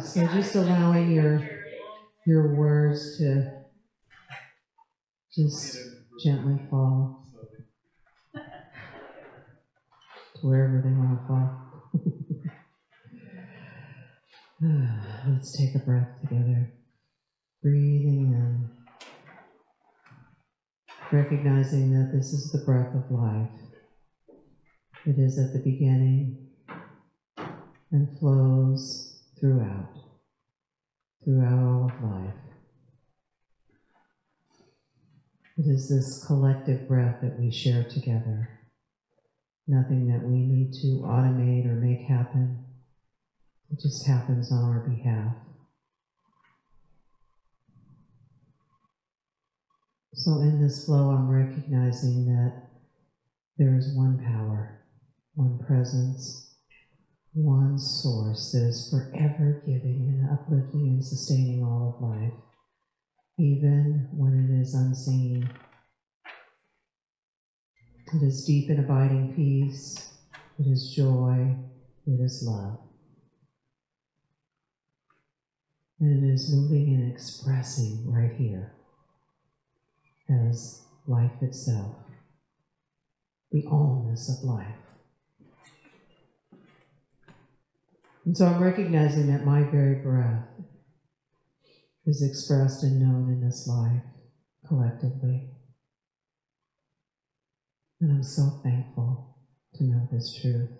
So just allowing your words to just gently fall to wherever they want to fall. Let's take a breath together. Breathing in, recognizing that this is the breath of life. It is at the beginning and flows throughout all of life. It is this collective breath that we share together. Nothing that we need to automate or make happen. It just happens on our behalf. So in this flow, I'm recognizing that there is one power, one presence, one source that is forever giving and uplifting and sustaining all of life, even when it is unseen. It is deep and abiding peace. It is joy. It is love. And it is moving and expressing right here as life itself, the allness of life. And so I'm recognizing that my very breath is expressed and known in this life collectively. And I'm so thankful to know this truth.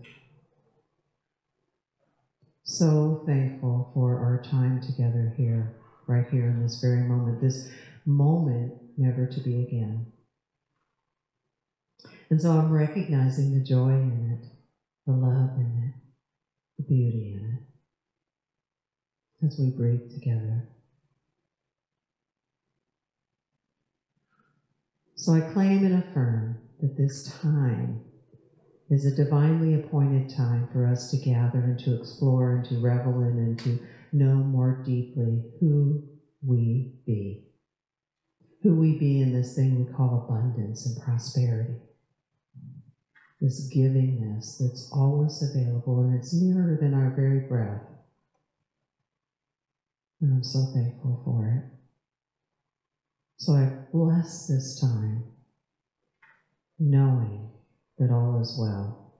So thankful for our time together here, right here in this very moment, this moment never to be again. And so I'm recognizing the joy in it, the love in it, the beauty in it, as we breathe together. So I claim and affirm that this time is a divinely appointed time for us to gather and to explore and to revel in and to know more deeply who we be. Who we be in this thing we call abundance and prosperity. This givingness that's always available, and it's nearer than our very breath. And I'm so thankful for it. So I bless this time, knowing that all is well.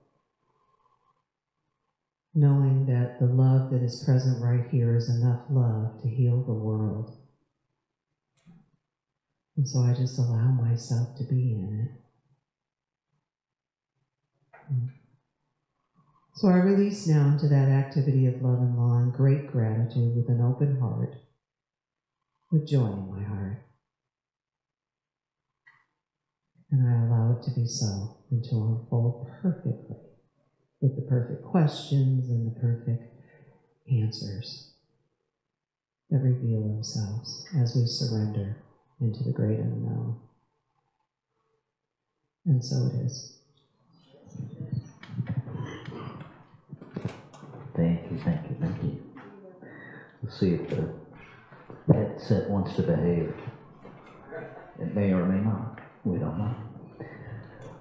Knowing that the love that is present right here is enough love to heal the world. And so I just allow myself to be in it. So I release now into that activity of love and law and great gratitude with an open heart, with joy in my heart. And I allow it to be so and to unfold perfectly with the perfect questions and the perfect answers that reveal themselves as we surrender into the great unknown. And so it is. Thank you, thank you, thank you. Let's see if the headset wants to behave. It may or may not. We don't know.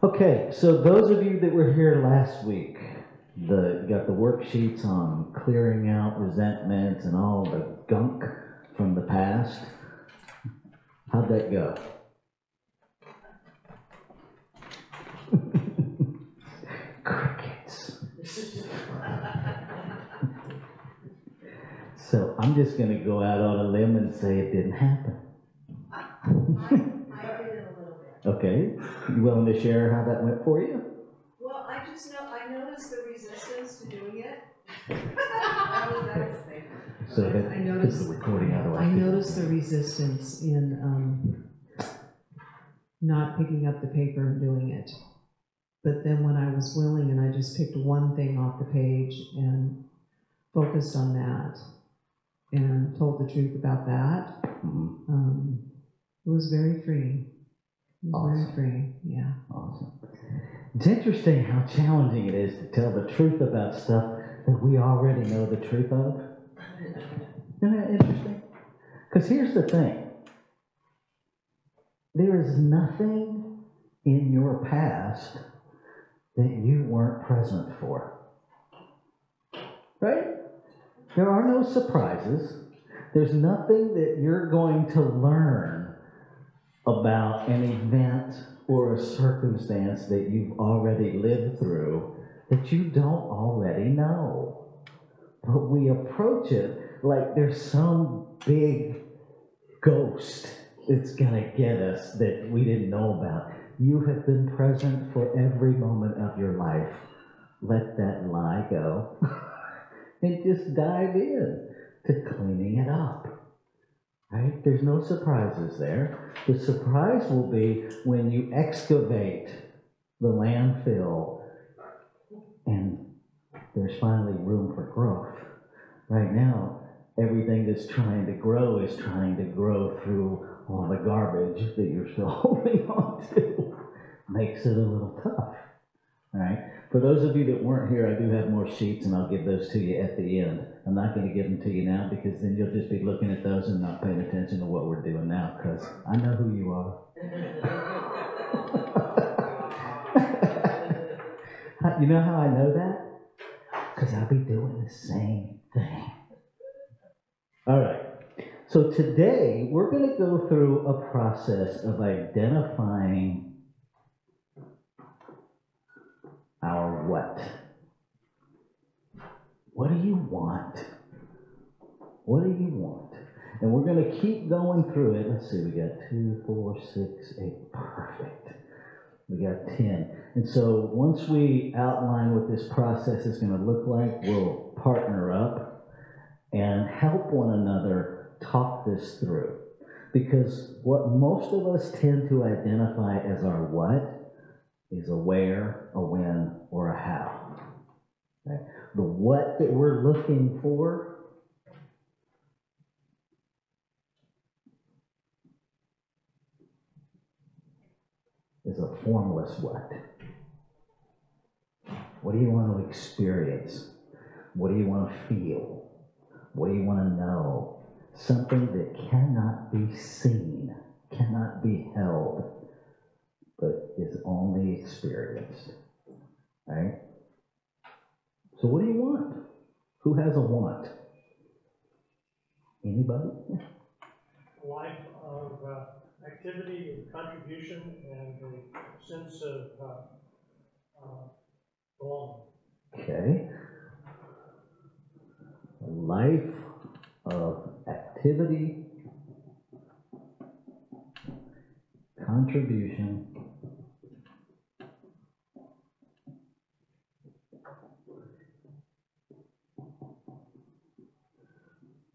Okay, so those of you that were here last week, got the worksheets on clearing out resentments and all the gunk from the past. How'd that go? Crickets. So I'm just going to go out on a limb and say it didn't happen. I did it a little bit. Okay, you willing to share how that went for you? Well, I noticed the resistance to doing it. That was the thing. So that I noticed the recording out of I noticed the resistance in not picking up the paper and doing it. But then when I was willing and I just picked one thing off the page and focused on that and told the truth about that, it was very freeing. It was Awesome. very freeing, yeah. Awesome. It's interesting how challenging it is to tell the truth about stuff that we already know the truth of. Isn't that interesting? Because here's the thing. There is nothing in your past that you weren't present for. Right? There are no surprises. There's nothing that you're going to learn about an event or a circumstance that you've already lived through that you don't already know. But we approach it like there's some big ghost that's gonna get us that we didn't know about. You have been present for every moment of your life. Let that lie go and just dive in to cleaning it up. Right? There's no surprises there. The surprise will be when you excavate the landfill and there's finally room for growth. Right now, everything that's trying to grow is trying to grow through all the garbage that you're still holding on to. Makes it a little tough. All right? For those of you that weren't here, I do have more sheets, and I'll give those to you at the end. I'm not going to give them to you now because then you'll just be looking at those and not paying attention to what we're doing now, because I know who you are. You know how I know that? Because I'll be doing the same thing. All right. So today, we're going to go through a process of identifying our what. What do you want? What do you want? And we're going to keep going through it. Let's see, we got 2, 4, 6, 8. Perfect. We got 10. And so once we outline what this process is going to look like, we'll partner up and help one another talk this through. Because what most of us tend to identify as our what is a where, a when, or a how. Okay? The what that we're looking for is a formless what. What do you want to experience? What do you want to feel? What do you want to know? Something that cannot be seen, cannot be held, but is only experienced. Right? So what do you want? Who has a want? Anybody? A life of activity and contribution and a sense of belonging. Okay. A life of activity, contribution,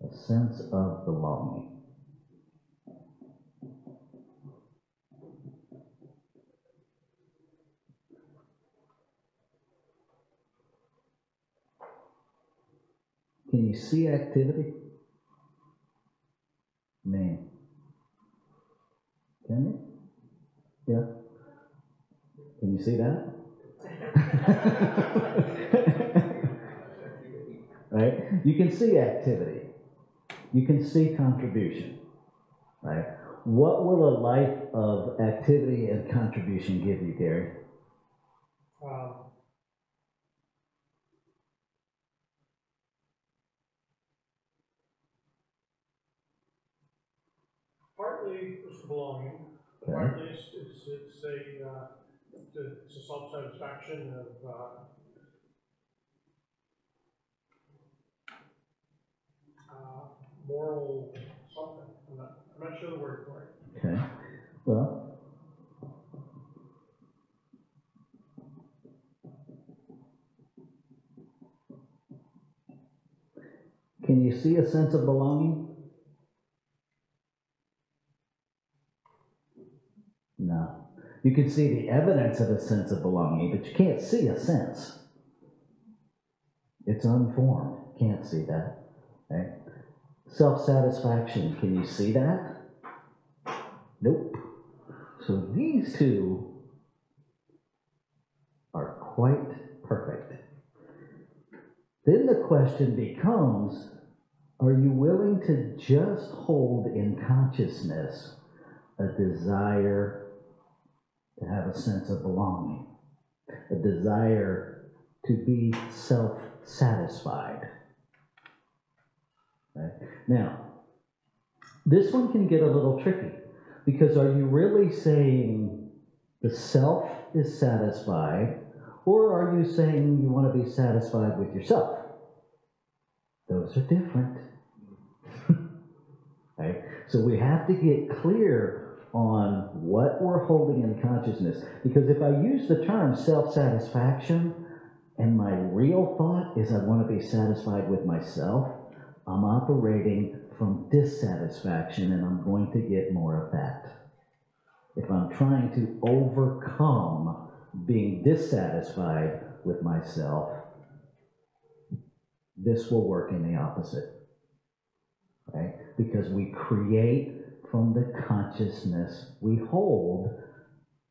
a sense of belonging. Can you see activity? Man. Can you? Yeah. Can you see that? Right? You can see activity. You can see contribution. Right? What will a life of activity and contribution give you, Gary? Partly it's belonging. Okay. Partly it's a self-satisfaction of moral something. I'm not sure the word for it. Okay. Well, can you see a sense of belonging? No. You can see the evidence of a sense of belonging, but you can't see a sense. It's unformed. Can't see that. Okay? Self-satisfaction, can you see that? Nope. So these two are quite perfect. Then the question becomes, are you willing to just hold in consciousness a desire to have a sense of belonging, a desire to be self-satisfied? Right? Now, this one can get a little tricky, because are you really saying the self is satisfied, or are you saying you want to be satisfied with yourself? Those are different. Right? So we have to get clear on what we're holding in consciousness, because if I use the term self-satisfaction, and my real thought is I want to be satisfied with myself, I'm operating from dissatisfaction, and I'm going to get more of that. If I'm trying to overcome being dissatisfied with myself, this will work in the opposite. Right? Because we create from the consciousness we hold,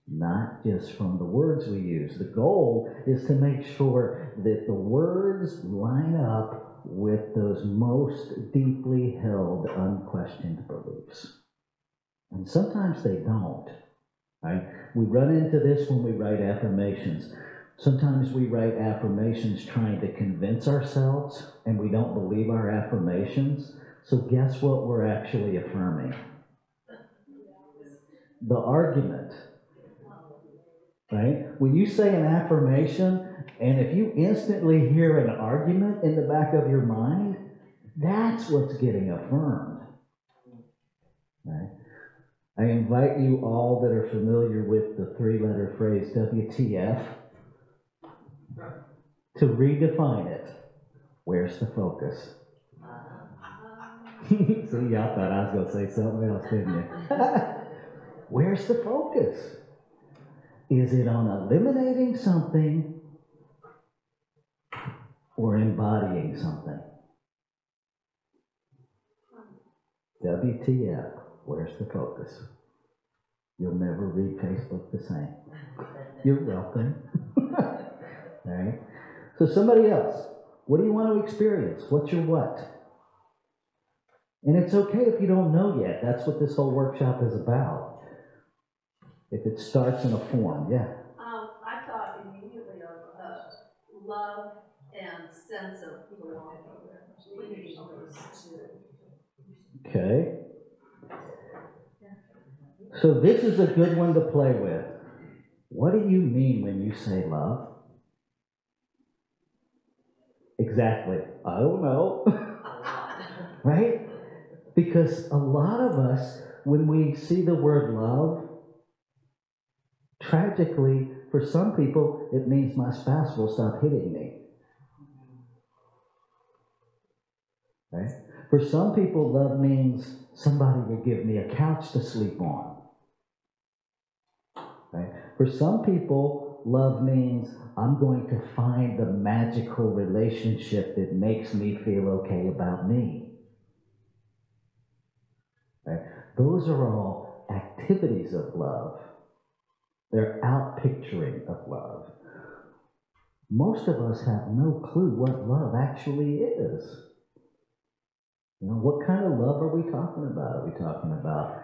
not just from the words we use. The goal is to make sure that the words line up with those most deeply held, unquestioned beliefs. And sometimes they don't. Right? We run into this when we write affirmations. Sometimes we write affirmations trying to convince ourselves, and we don't believe our affirmations. So guess what we're actually affirming? The argument. Right? When you say an affirmation, and if you instantly hear an argument in the back of your mind, that's what's getting affirmed. Right? I invite you all that are familiar with the three-letter phrase WTF to redefine it. Where's the focus? See, y'all thought I was going to say something else, didn't you? Where's the focus? Is it on eliminating something or embodying something? WTF, where's the focus? You'll never read Facebook the same. You're welcome. All right? So somebody else, what do you want to experience? What's your what? And it's okay if you don't know yet. That's what this whole workshop is about. If it starts in a form, yeah. I thought immediately of love and sense of belonging. Linking those two. Okay. So this is a good one to play with. What do you mean when you say love? Exactly. I don't know. Right? Because a lot of us, when we see the word love, tragically, for some people, it means my spouse will stop hitting me. Right? For some people, love means somebody will give me a couch to sleep on. Right? For some people, love means I'm going to find the magical relationship that makes me feel okay about me. Right? Those are all activities of love. They're out-picturing of love. Most of us have no clue what love actually is. You know, what kind of love are we talking about? Are we talking about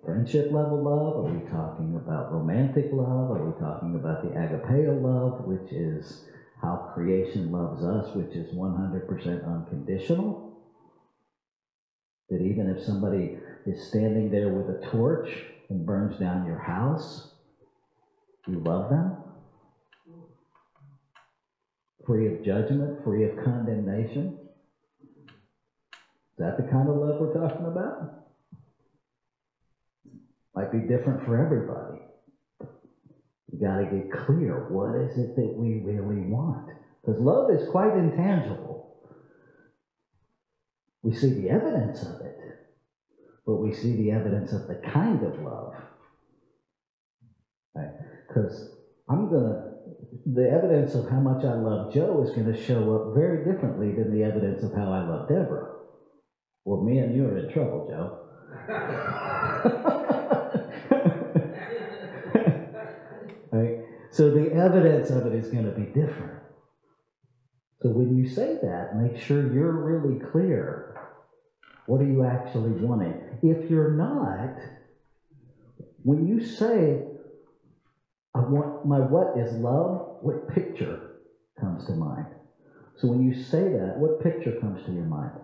friendship level love? Are we talking about romantic love? Are we talking about the agapeo love, which is how creation loves us, which is 100% unconditional? That even if somebody is standing there with a torch and burns down your house, you love them? Free of judgment, free of condemnation? Is that the kind of love we're talking about? Might be different for everybody. You got to get clear, what is it that we really want? Because love is quite intangible. We see the evidence of it, but we see the evidence of the kind of love. Right? Because the evidence of how much I love Joe is going to show up very differently than the evidence of how I love Deborah. Well, me and you are in trouble, Joe. Right? So the evidence of it is going to be different. So when you say that, make sure you're really clear. What are you actually wanting? If you're not, when you say, I want my what is love, what picture comes to mind? So when you say that, what picture comes to your mind?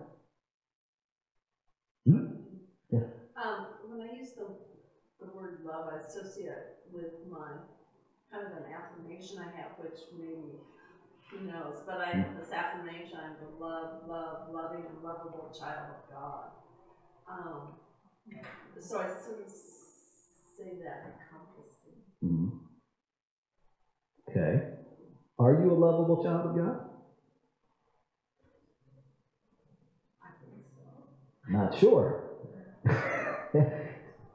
use the word love, I associate with my, kind of an affirmation I have, which maybe, who knows, but this affirmation, I'm the loving and lovable child of God. So I sort of say that encompassing. Mhm. Okay. Are you a lovable child of God? I think so. Not sure.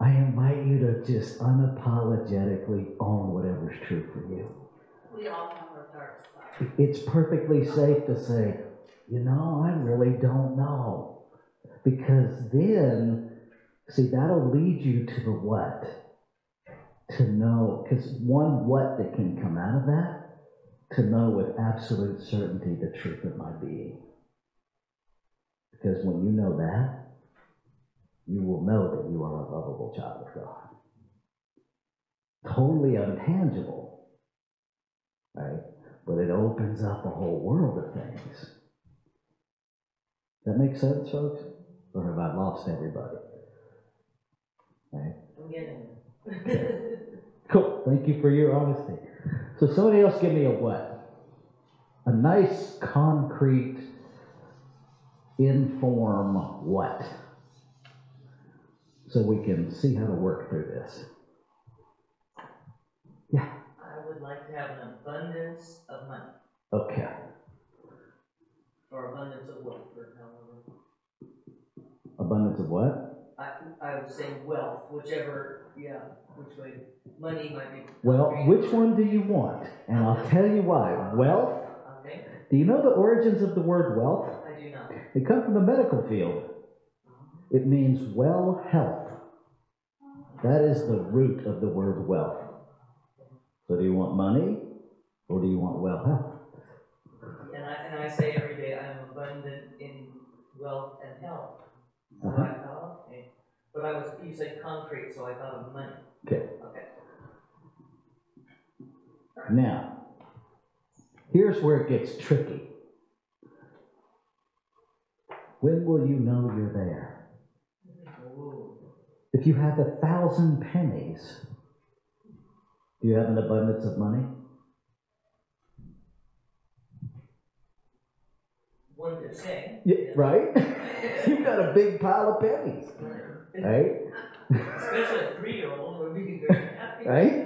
I invite you to just unapologetically own whatever's true for you. We all have our dark side. It's perfectly safe to say, you know, I really don't know. Because then, see, that'll lead you to the what. To know, because one what that can come out of that, to know with absolute certainty the truth of my being. Because when you know that, you will know that you are a lovable child of God. Totally untangible, right? But it opens up a whole world of things. Does that make sense, folks? Or have I lost everybody? Right? I'm getting it. Cool. Thank you for your honesty. So somebody else give me a what? A nice, concrete, inform what? So we can see how to work through this. Yeah. I would like to have an abundance of money, Okay. or abundance of wealth, or however. Abundance of what? I would say wealth, whichever, which way. Money might be. Well, which one do you want? And I'll tell you why. Wealth. Okay. Do you know the origins of the word wealth? I do not. It comes from the medical field. It means well health. That is the root of the word wealth. So do you want money or do you want well health? And I say every day I'm abundant in wealth and health. So Uh-huh. I thought, okay. But you said concrete, so I thought of money. Okay. Okay. Now, here's where it gets tricky. When will you know you're there? Ooh. If you have 1,000 pennies, do you have an abundance of money? One could say. Yeah, right? You've got a big pile of pennies, right? Especially a 3-year-old would be very happy. Right?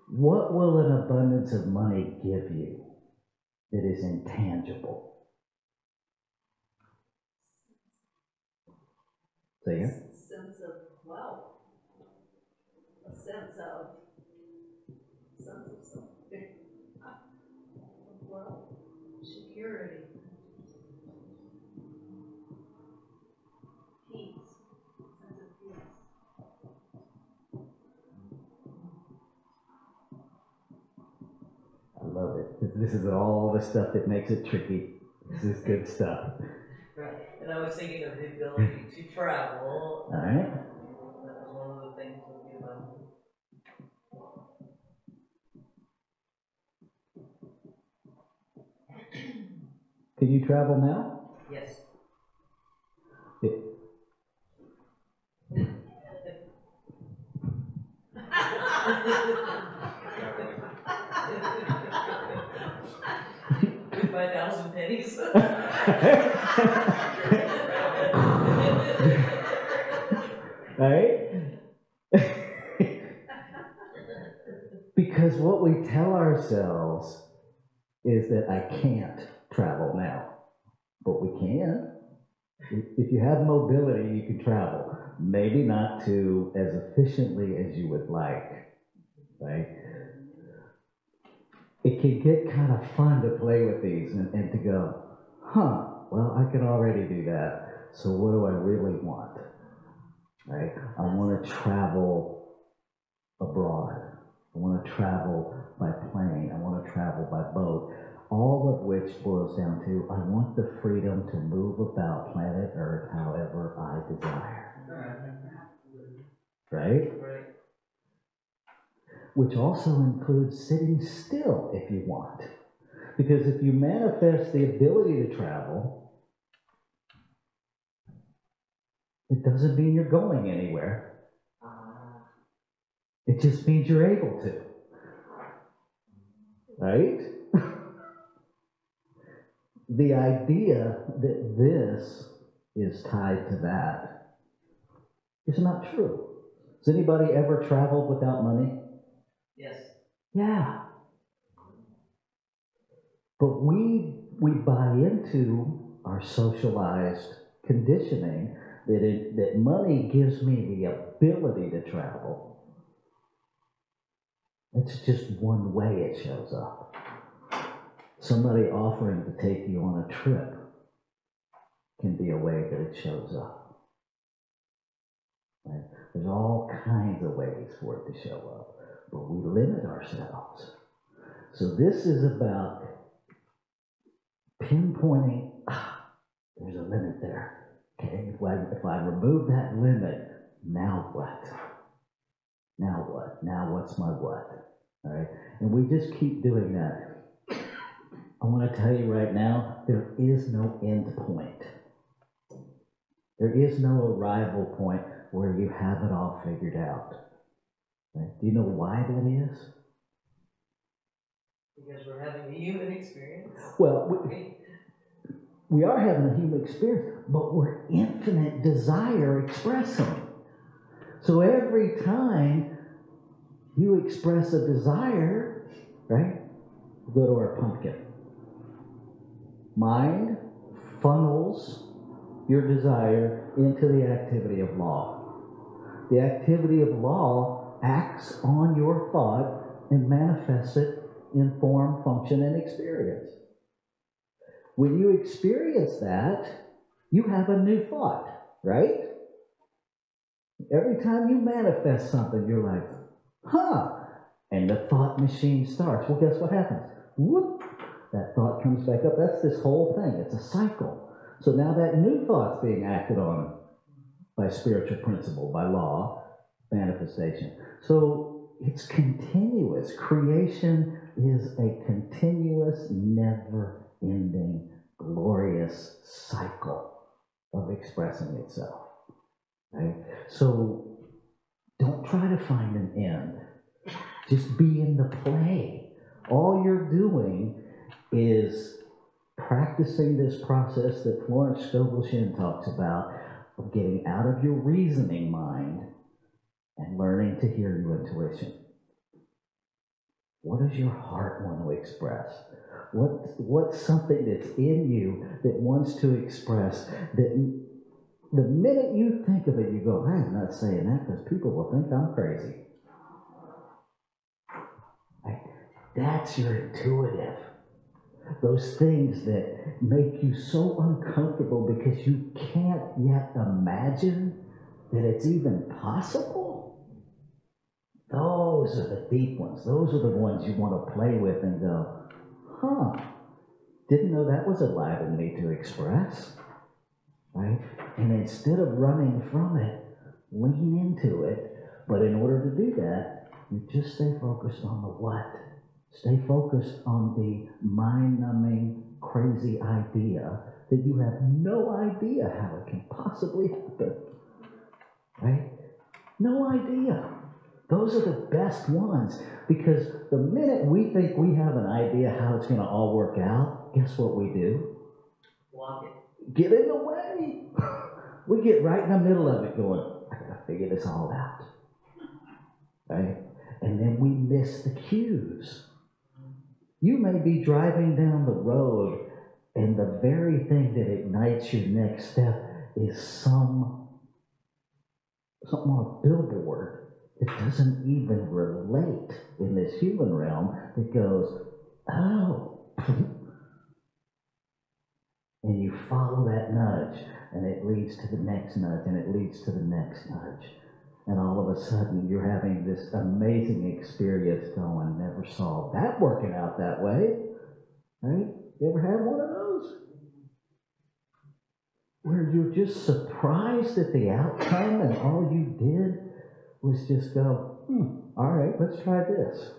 What will an abundance of money give you that is intangible? Say it. A sense of wealth. A sense of something. Wealth. Security. Peace. Sense of peace. I love it. This is all the stuff that makes it tricky. This is good stuff. Right. And I was thinking of the ability to travel. All right. That was one of the things with the abundance. Can you travel now? Yes. With my 1,000 pennies. Right? Because what we tell ourselves is that I can't travel now. But we can. If you have mobility, you can travel. Maybe not to as efficiently as you would like. Right? It can get kind of fun to play with these and to go, well, I can already do that. So what do I really want? Right? I want to travel abroad. I want to travel by plane. I want to travel by boat. All of which boils down to, I want the freedom to move about planet Earth however I desire. Right? Right. Which also includes sitting still if you want. Because if you manifest the ability to travel, it doesn't mean you're going anywhere. It just means you're able to. Right? The idea that this is tied to that is not true. Has anybody ever traveled without money? Yes. Yeah. But we buy into our socialized conditioning that money gives me the ability to travel. It's just one way it shows up. Somebody offering to take you on a trip can be a way that it shows up. Right? There's all kinds of ways for it to show up, but we limit ourselves. So this is about pinpointing, there's a limit there. Okay, if I remove that limit, now what? Now what? Now what's my what? All right, and we just keep doing that. I want to tell you right now, there is no end point. There is no arrival point where you have it all figured out. Right? Do you know why that is? Because we're having a human experience. Well, we are having a human experience, but we're infinite desire expressing. So every time you express a desire, right? Go to our pumpkin. Mind funnels your desire into the activity of law. The activity of law acts on your thought and manifests it in form, function, and experience. When you experience that, you have a new thought, right? Every time you manifest something, you're like, huh, and the thought machine starts. Well, guess what happens? Whoop, that thought comes back up. That's this whole thing. It's a cycle. So now that new thought's being acted on by spiritual principle, by law, manifestation. So it's continuous. Creation is a continuous, never-ending, glorious cycle of expressing itself. Right? So don't try to find an end. Just be in the play. All you're doing is practicing this process that Florence Scovel Shinn talks about of getting out of your reasoning mind and learning to hear your intuition. What does your heart want to express? What's something that's in you that wants to express that the minute you think of it, you go, hey, I'm not saying that because people will think I'm crazy. Right? That's your intuitive. Those things that make you so uncomfortable because you can't yet imagine that it's even possible. Those are the deep ones. Those are the ones you want to play with and go, huh, didn't know that was alive in me to express. Right? And instead of running from it, lean into it. But in order to do that, you just stay focused on the what. Stay focused on the mind-numbing, crazy idea that you have no idea how it can possibly happen. Right? No idea. Those are the best ones, because the minute we think we have an idea how it's going to all work out, guess what we do? Block it. Get in the way. We get right in the middle of it going, I gotta figure this all out. Right? And then we miss the cues. You may be driving down the road and the very thing that ignites your next step is something on a billboard that doesn't even relate in this human realm that goes, oh, and you follow that nudge, and it leads to the next nudge, and it leads to the next nudge. And all of a sudden, you're having this amazing experience going, never saw that working out that way. Right? You ever had one of those? Where you're just surprised at the outcome, and all you did was just go, all right, let's try this.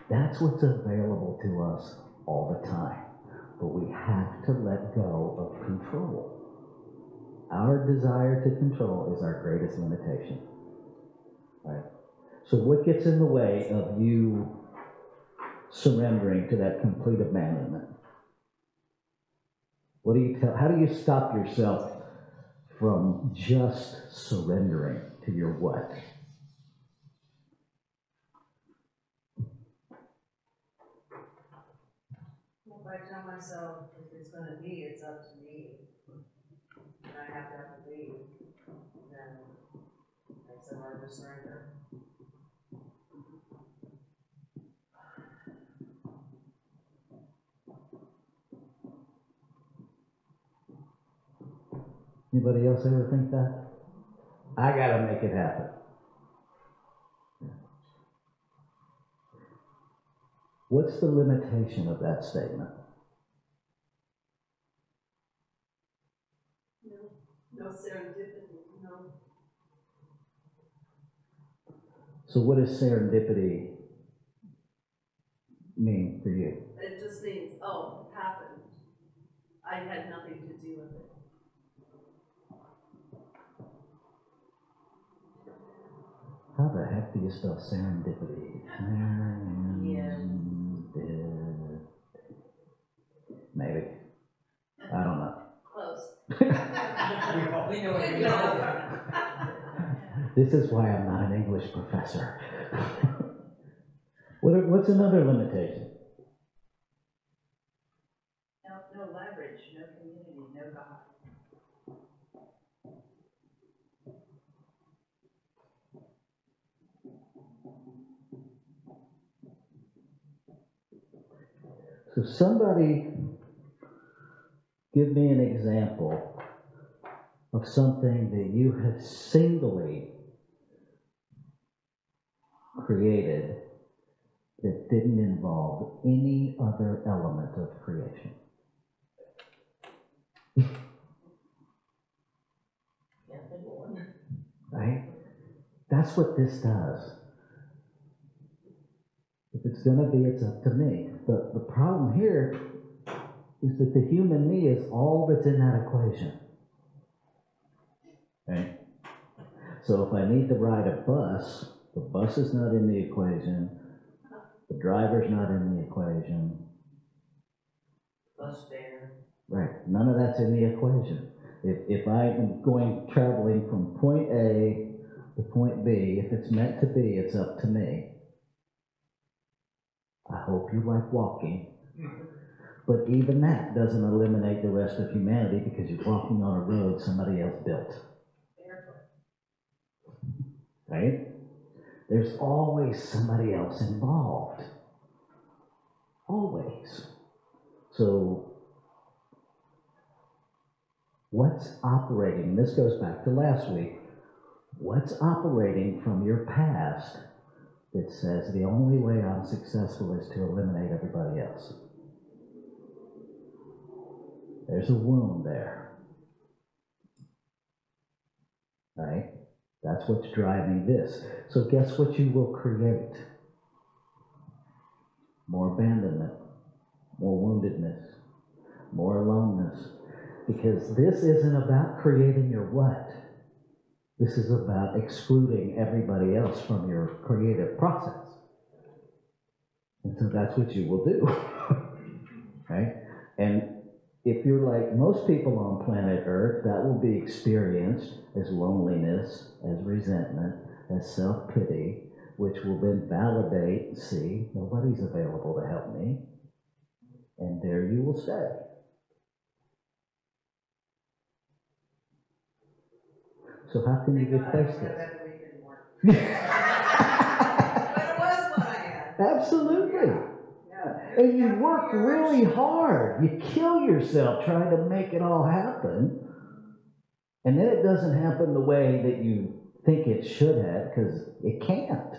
That's what's available to us all the time. But we have to let go of control. Our desire to control is our greatest limitation. right? So what gets in the way of you surrendering to that complete abandonment? What do you tell, how do you stop yourself from just surrendering to your what? Well, if I tell myself if it's gonna be, it's up to me, and I have to have to leave, then it's a hard to surrender. Anybody else ever think that? I gotta make it happen. What's the limitation of that statement? No serendipity, no. So what does serendipity mean for you? It just means, oh, it happened. I had nothing to do with it. How the heck do you spell serendipity? Serendipity. Maybe. I don't know. Close. We know what you're talking. This is why I'm not an English professor. What's another limitation? No leverage, no community, no God. So somebody give me an example of something that you have singly created that didn't involve any other element of creation. Yeah, the one. Right? That's what this does. If it's going to be, it's up to me. The problem here is that the human me is all that's in that equation. Right? So if I need to ride a bus, the bus is not in the equation, the driver's not in the equation. Bus fare. Right, none of that's in the equation. If I am traveling from point A to point B, if it's meant to be, it's up to me. I hope you like walking. But even that doesn't eliminate the rest of humanity because you're walking on a road somebody else built. Right? There's always somebody else involved. Always. So, what's operating, and this goes back to last week, what's operating from your past that says the only way I'm successful is to eliminate everybody else? There's a wound there. Right? That's what's driving this. So guess what you will create? More abandonment, more woundedness, more aloneness. Because this isn't about creating your what. This is about excluding everybody else from your creative process. And so that's what you will do. Right? And if you're like most people on planet Earth, that will be experienced as loneliness, as resentment, as self-pity, which will then validate, see, nobody's available to help me. And there you will stay. So how can you replace this? But it was what I had. Absolutely. And you work really hard. You kill yourself trying to make it all happen. And then it doesn't happen the way that you think it should have, because it can't.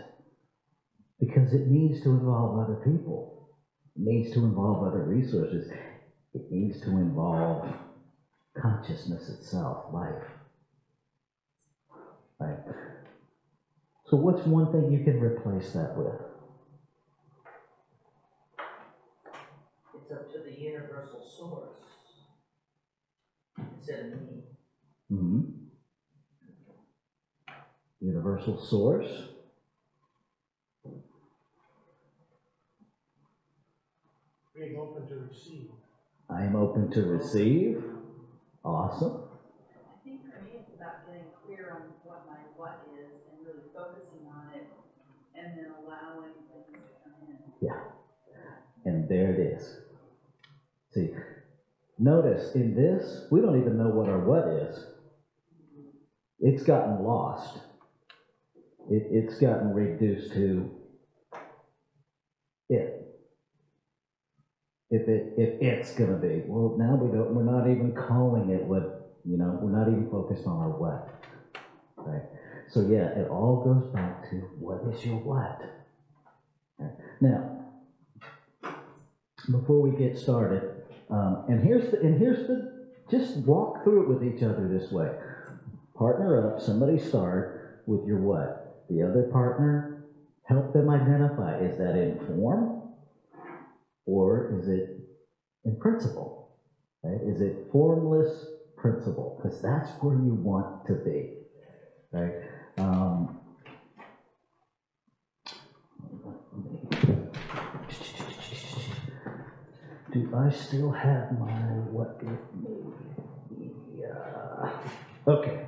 Because it needs to involve other people. It needs to involve other resources. It needs to involve consciousness itself, life. Right? So what's one thing you can replace that with? It's up to the universal source instead of me. Mm-hmm. Universal source. being open to receive. I am open to receive. Awesome. I think for me, it's about getting clear on what my what is and really focusing on it and then allowing things to come in. Yeah. And there it is. See, notice in this, we don't even know what our what is. It's gotten lost. It's gotten reduced to it. If it's gonna be, well, now we're not even calling it what, we're not even focused on our what, right? So yeah, it all goes back to what is your what? Right. Now, before we get started, and here's the, just walk through it with each other this way. Partner up, somebody start with your what? The other partner, help them identify, is that in form? Or is it in principle? Right? Is it formless principle? Because that's where you want to be. Right? Do I still have my what with me? Yeah. Okay.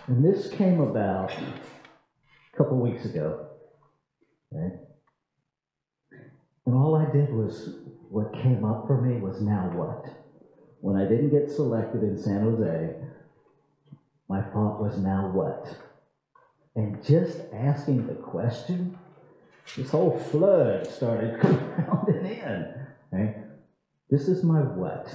And this came about a couple weeks ago. Right? And all I did was, what came up for me was now what? When I didn't get selected in San Jose, my thought was now what? And just asking the question, this whole flood started compounding in. Right? This is my what?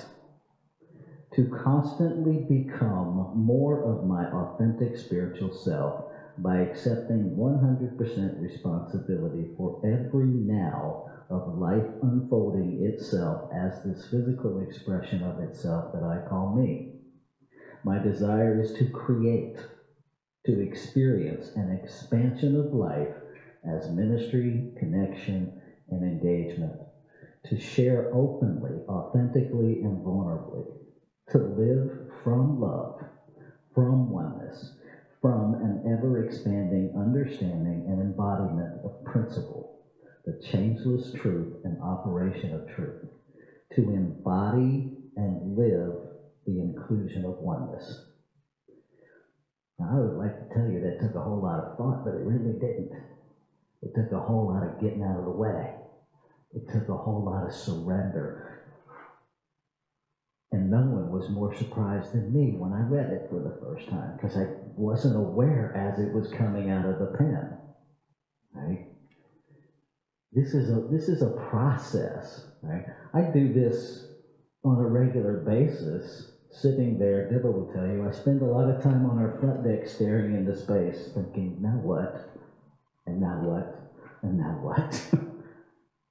To constantly become more of my authentic spiritual self by accepting 100% responsibility for every now of life unfolding itself as this physical expression of itself that I call me. My desire is to create, to experience an expansion of life as ministry, connection, and engagement, to share openly, authentically, and vulnerably, to live from love, from oneness, from an ever-expanding understanding and embodiment of principle, the changeless truth and operation of truth, to embody and live the inclusion of oneness. Now, I would like to tell you that took a whole lot of thought, but it really didn't. It took a whole lot of getting out of the way. It took a whole lot of surrender. And no one was more surprised than me when I read it for the first time, because I wasn't aware as it was coming out of the pen. Right? This is a process. Right? I do this on a regular basis, sitting there. Deborah will tell you, I spend a lot of time on our front deck staring into space, thinking, now what? And now what? And now what?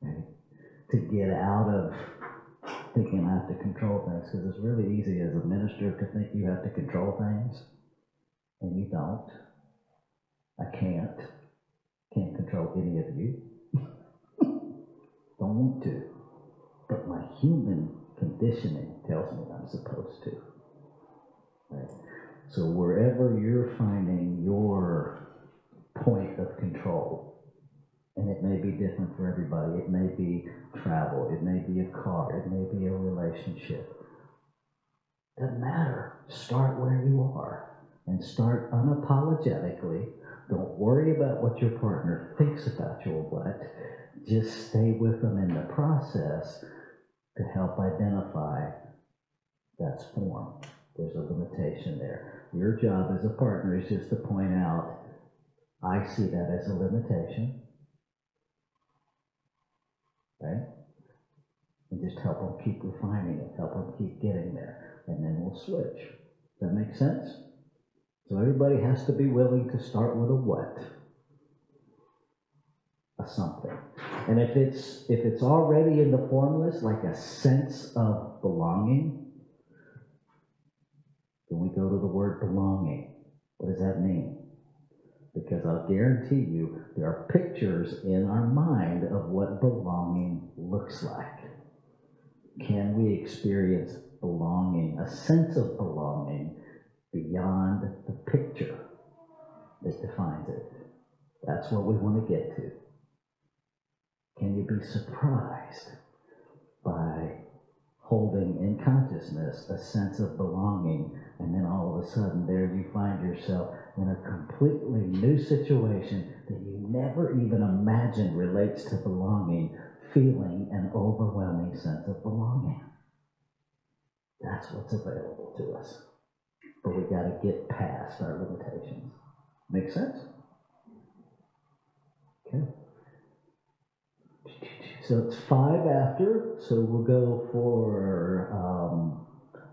Right? To get out of thinking I have to control things, because it's really easy as a minister to think you have to control things, and you don't. I can't control any of you. Don't want to. But my human conditioning tells me I'm supposed to. Right? So wherever you're finding your point of control, and it may be different for everybody. It may be travel. It may be a car. It may be a relationship. Doesn't matter. Start where you are and start unapologetically. Don't worry about what your partner thinks about your what. Just stay with them in the process to help identify that's form. There's a limitation there. Your job as a partner is just to point out, I see that as a limitation. Right? And just help them keep refining it, help them keep getting there, and then we'll switch. Does that make sense? So everybody has to be willing to start with a what? A something. And if it's already in the formless, like a sense of belonging, then we go to the word belonging. What does that mean? Because I'll guarantee you there are pictures in our mind of what belonging looks like. Can we experience belonging, a sense of belonging, beyond the picture that defines it? That's what we want to get to. can you be surprised by holding in consciousness a sense of belonging, and then all of a sudden there you find yourself in a completely new situation that you never even imagined relates to belonging, feeling an overwhelming sense of belonging. That's what's available to us. But we got to get past our limitations. Make sense? Okay. So it's 5 after, so we'll go for,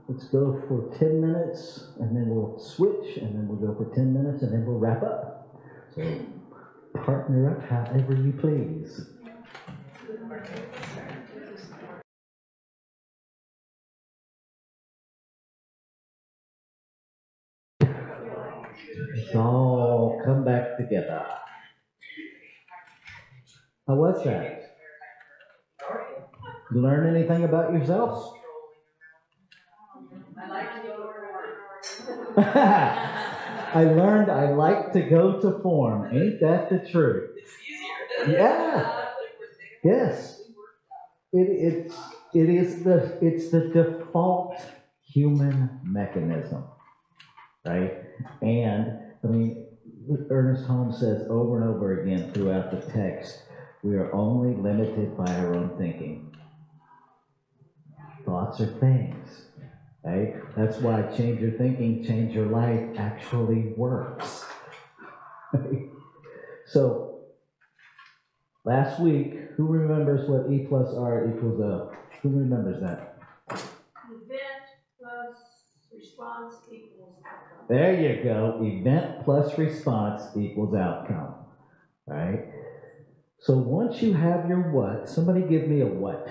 let's go for 10 minutes, and then we'll switch, and then we'll go for 10 minutes, and then we'll wrap up. So partner up however you please. Let's all come back together. How was that? You learn anything about yourselves? I like to go to work. I learned I like to go to form. Ain't that the truth? It's easier. Yeah. Yes. It's the default human mechanism, right? And I mean, Ernest Holmes says over and over again throughout the text, we are only limited by our own thinking. Thoughts are things, right? That's why change your thinking, change your life actually works. Right? So, last week, who remembers what E plus R equals O? Who remembers that? Event plus response equals outcome. There you go. Event plus response equals outcome, right? So once you have your what, somebody give me a what.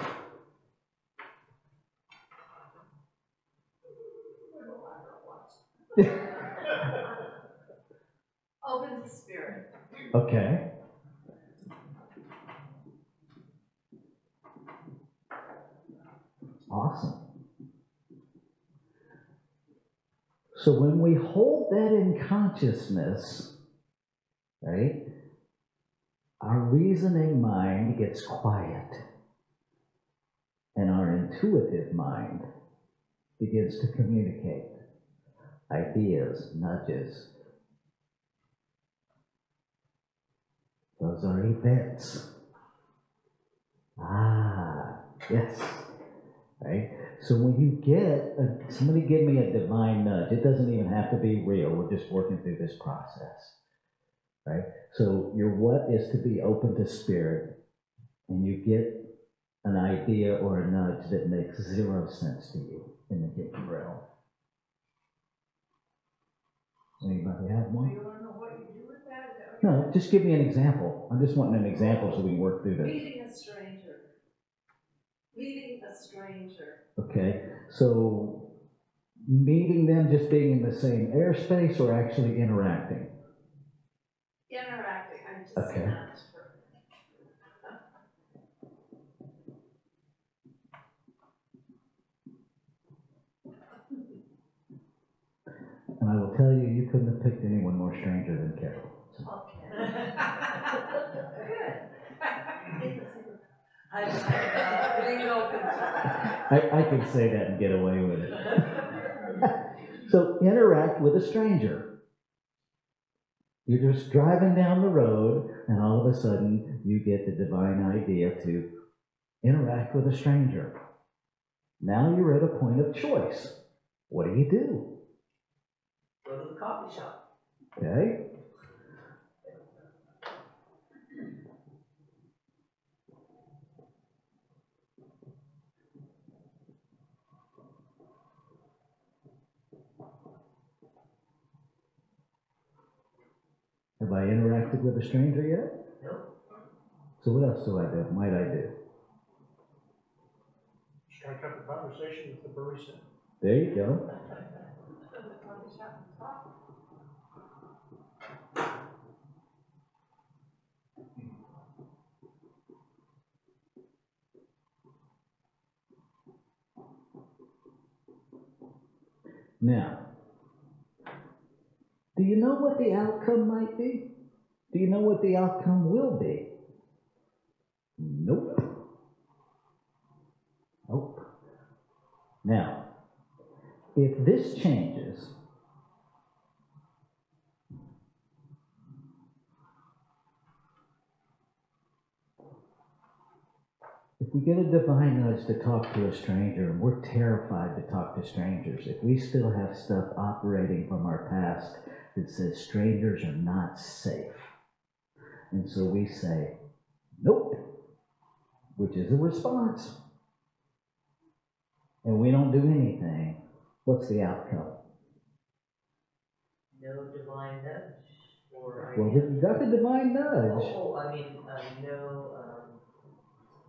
Open to spirit. Okay. Awesome. So when we hold that in consciousness, right, our reasoning mind gets quiet, and our intuitive mind begins to communicate ideas, nudges. Those are events. Ah, yes. Right? So when you get, somebody give me a divine nudge. It doesn't even have to be real. We're just working through this process. Right? So your what is to be open to spirit, and you get an idea or a nudge that makes zero sense to you in the given realm. Anybody have one? You want to know what you do with that? Is that what No, just give me an example. I'm just wanting an example so we can work through this. Meeting a stranger. Meeting a stranger. Okay, so meeting them, just being in the same airspace, or actually interacting? Interacting. I'm just Okay. not. And I will tell you, you couldn't have picked anyone more stranger than Carol. So. Okay. Good. Being open to that. I could say that and get away with it. So interact with a stranger. You're just driving down the road, and all of a sudden you get the divine idea to interact with a stranger. Now you're at a point of choice. What do you do? Go to the coffee shop. Okay? Have I interacted with a stranger yet? Nope. So what else might I do? Strike up a conversation with the barista. There you go. Go to the coffee shop and talk. Now, do you know what the outcome might be? Do you know what the outcome will be? Nope. Nope. Now, if this changes, if we get a divine nudge to talk to a stranger, and we're terrified to talk to strangers, if we still have stuff operating from our past that says strangers are not safe, and so we say, nope, which is a response, and we don't do anything, what's the outcome? No divine nudge, or. Well, you got the divine nudge. Oh, I mean,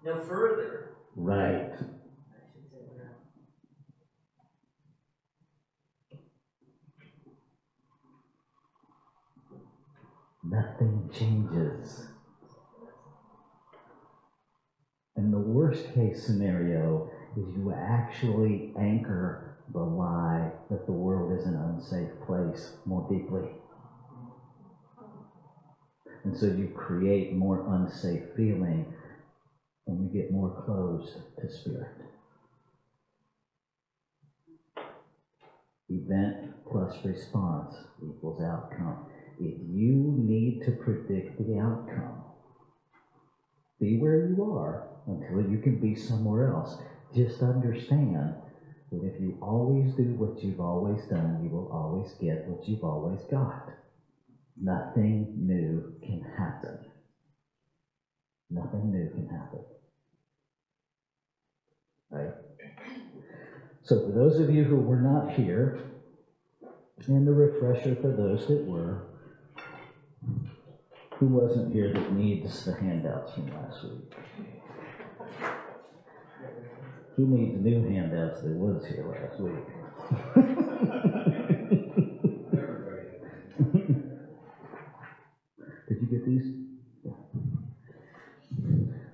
no further. Right. I should say that. Nothing changes. And the worst case scenario is you actually anchor the lie that the world is an unsafe place more deeply. And so you create more unsafe feeling and you get more closed to spirit. Event plus response equals outcome. If you need to predict the outcome, be where you are until you can be somewhere else. Just understand that if you always do what you've always done, you will always get what you've always got. Nothing new can happen. Nothing new can happen. Right? So for those of you who were not here, and a refresher for those that were, who wasn't here that needs the handouts from last week? Who needs new handouts that was here last week? Did you get these? Yeah.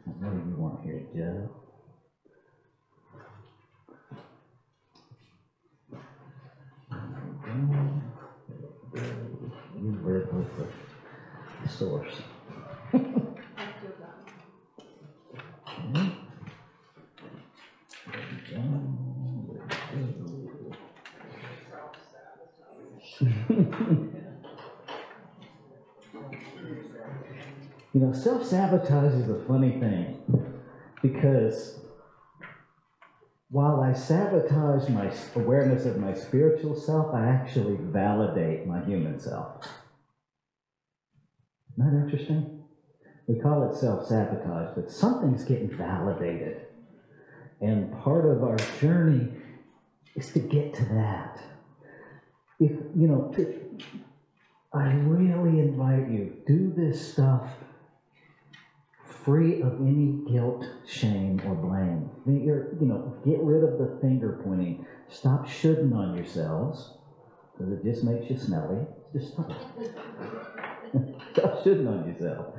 I know you weren't here, Joe. You live with the source. You know, self-sabotage is a funny thing because while I sabotage my awareness of my spiritual self, I actually validate my human self. Isn't that interesting? We call it self-sabotage, but something's getting validated. And part of our journey is to get to that. If, you know, I really invite you, do this stuff free of any guilt, shame, or blame. Get rid of the finger pointing. Stop shoulding on yourselves, because it just makes you smelly. Just stop. Stop shoulding on yourself.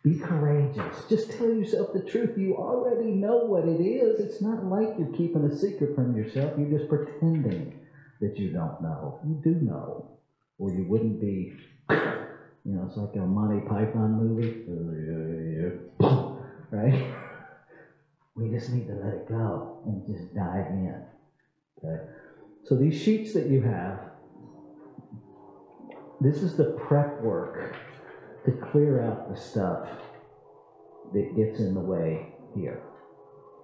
Be courageous. Just tell yourself the truth. You already know what it is. It's not like you're keeping a secret from yourself. You're just pretending that you don't know. You do know. Or you wouldn't be, it's like a Monty Python movie. Right? We just need to let it go and just dive in. Okay? So these sheets that you have, this is the prep work to clear out the stuff that gets in the way here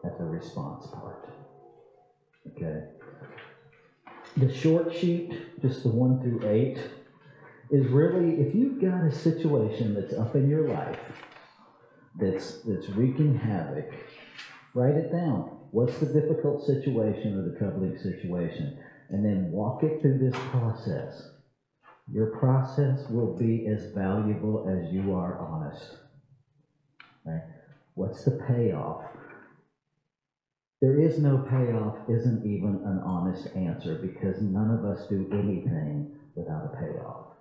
at the response part. Okay? The short sheet, just the 1 through 8, is really, if you've got a situation that's up in your life that's wreaking havoc, write it down. What's the difficult situation or the troubling situation? And then walk it through this process. Your process will be as valuable as you are honest. Right? What's the payoff? There is no payoff, isn't even an honest answer, because none of us do anything without a payoff.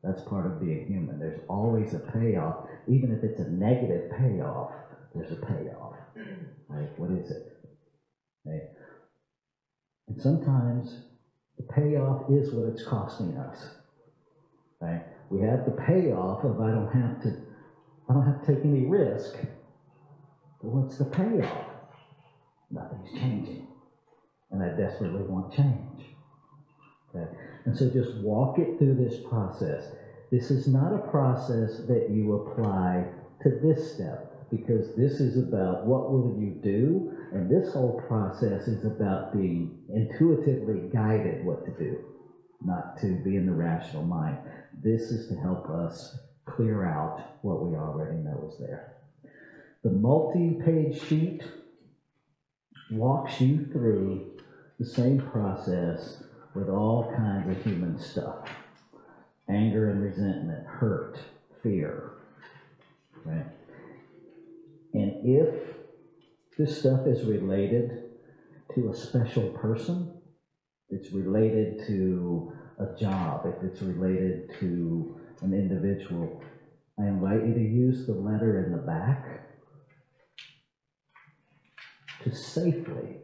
That's part of being human. There's always a payoff. Even if it's a negative payoff, there's a payoff. Right? What is it? Right? And sometimes the payoff is what it's costing us. Right? We have the payoff of I don't have to take any risk, But what's the payoff? Nothing's changing. And I desperately want change. Okay? And so just walk it through this process. This is not a process that you apply to this step, because this is about what will you do, and this whole process is about being intuitively guided what to do, not to be in the rational mind. This is to help us clear out what we already know is there. The multi-page sheet walks you through the same process with all kinds of human stuff. Anger and resentment, hurt, fear, right? And if this stuff is related to a special person, it's related to a job, if it's related to an individual, I invite you to use the letter in the back to safely,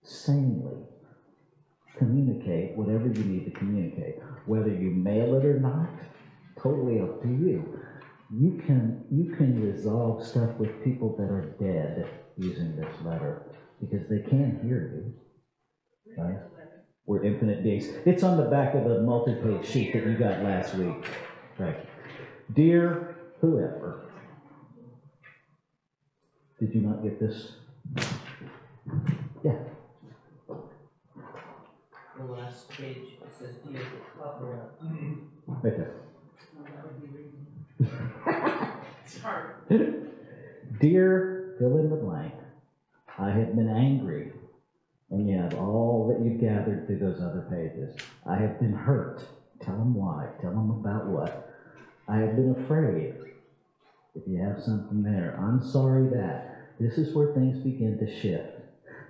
sanely communicate whatever you need to communicate. Whether you mail it or not, totally up to you. You can resolve stuff with people that are dead using this letter, because they can't hear you, right? We're infinite beings. It's on the back of the multi-page sheet that you got last week, right? Dear whoever, did you not get this? Yeah. The last page, it says dear at the top or Right there. That would be reading. It's hard. Dear fill in the blank, I have been angry, and you have all that you've gathered through those other pages. I have been hurt. Tell them why. Tell them about what. I have been afraid. If you have something there, I'm sorry that. This is where things begin to shift.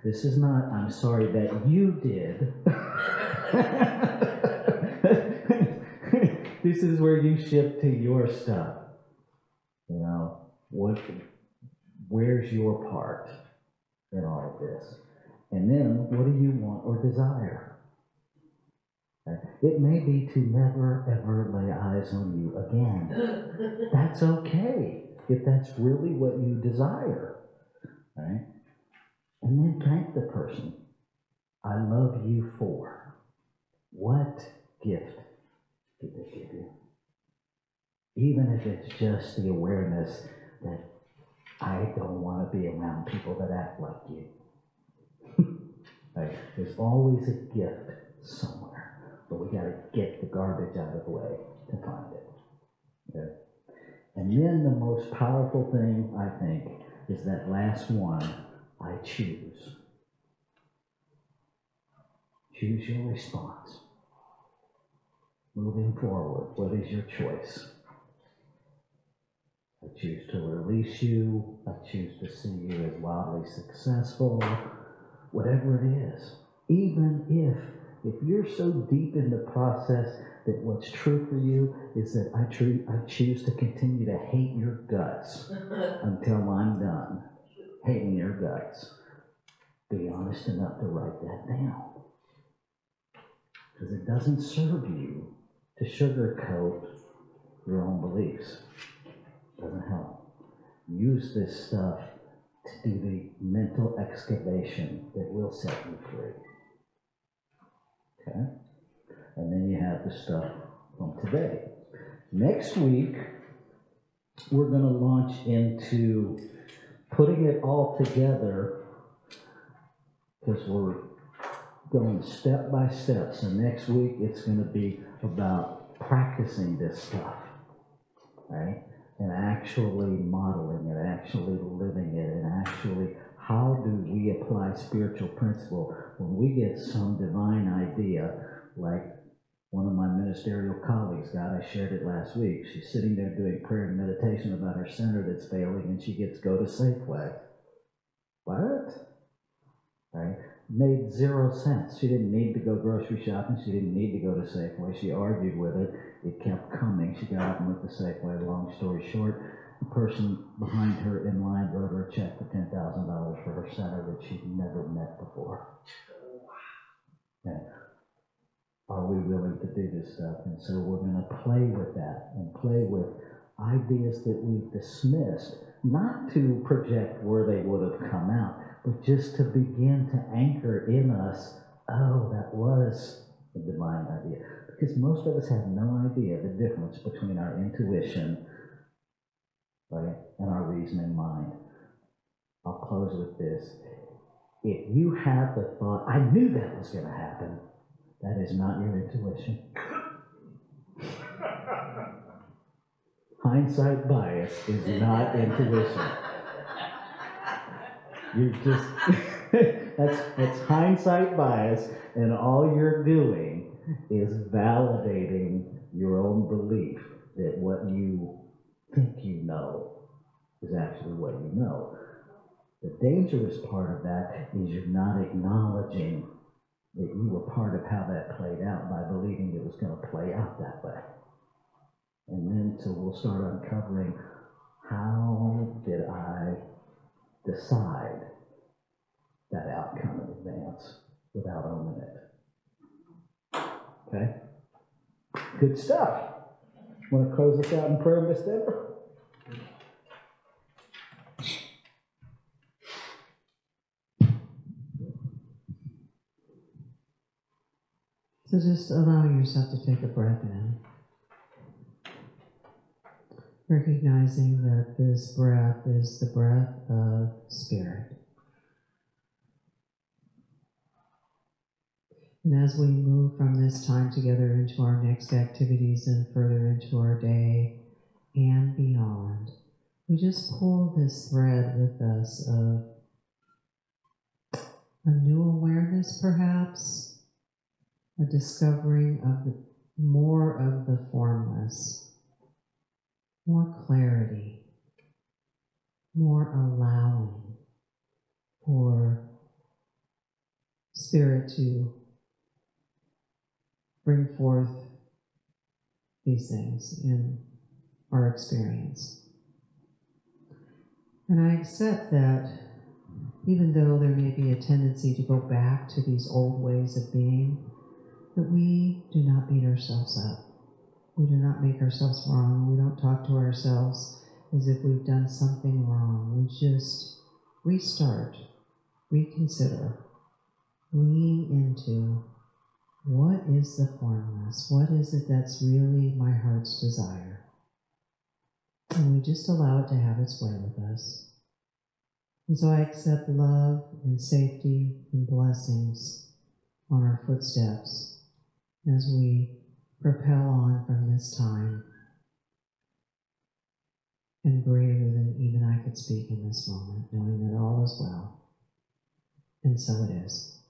This is not, I'm sorry that you did. This is where you shift to your stuff. You know, where's your part in all of this? And then, what do you want or desire? Okay? It may be to never, ever lay eyes on you again. That's okay, if that's really what you desire. Right? And then thank the person. I love you for. What gift did they give you? Even if it's just the awareness that I don't want to be around people that act like you. Right? There's always a gift somewhere, but we got to get the garbage out of the way to find it. Okay? And then the most powerful thing, I think, is that last one, I choose. Choose your response. Moving forward, what is your choice? I choose to release you. I choose to see you as wildly successful. Whatever it is. Even if you're so deep in the process that what's true for you is that I choose to continue to hate your guts until I'm done hating your guts. Be honest enough to write that down. Because it doesn't serve you to sugarcoat your own beliefs. It doesn't help. Use this stuff to do the mental excavation that will set you free. Okay? And then you have the stuff from today. Next week, we're going to launch into putting it all together, because we're going step by step. So next week, it's going to be about practicing this stuff, right? And actually modeling it, actually living it, and actually how do we apply spiritual principle when we get some divine idea, like one of my ministerial colleagues got. I shared it last week. She's sitting there doing prayer and meditation about her center that's failing, and she gets go to Safeway. What? Right? Made zero sense. She didn't need to go grocery shopping. She didn't need to go to Safeway. She argued with it. It kept coming. She got up and went to Safeway. Long story short, the person behind her in line wrote her a check for $10,000 for her center that she'd never met before. Okay. Are we willing to do this stuff? And so we're going to play with that and play with ideas that we've dismissed, not to project where they would have come out, but just to begin to anchor in us, oh, that was a divine idea. Because most of us have no idea the difference between our intuition, right, and our reasoning mind. I'll close with this. If you have the thought, I knew that was going to happen, that is not your intuition. Hindsight bias is not intuition. You're just, that's hindsight bias, and all you're doing is validating your own belief that what you think you know is actually what you know. The dangerous part of that is you're not acknowledging that you were part of how that played out by believing it was going to play out that way. And then so we'll start uncovering, how did I decide that outcome in advance without owning it? Okay? Good stuff. Want to close this out in prayer, Miss Deborah? So just allow yourself to take a breath in, recognizing that this breath is the breath of spirit. And as we move from this time together into our next activities and further into our day and beyond, we just pull this thread with us of a new awareness, perhaps, a discovering of more of the formless, more clarity, more allowing for spirit to bring forth these things in our experience. And I accept that even though there may be a tendency to go back to these old ways of being, that we do not beat ourselves up. We do not make ourselves wrong. We don't talk to ourselves as if we've done something wrong. We just restart, reconsider, lean into what is the formless? What is it that's really my heart's desire? And we just allow it to have its way with us. And so I accept love and safety and blessings on our footsteps as we propel on from this time, and greater than even I could speak in this moment, knowing that all is well. And so it is.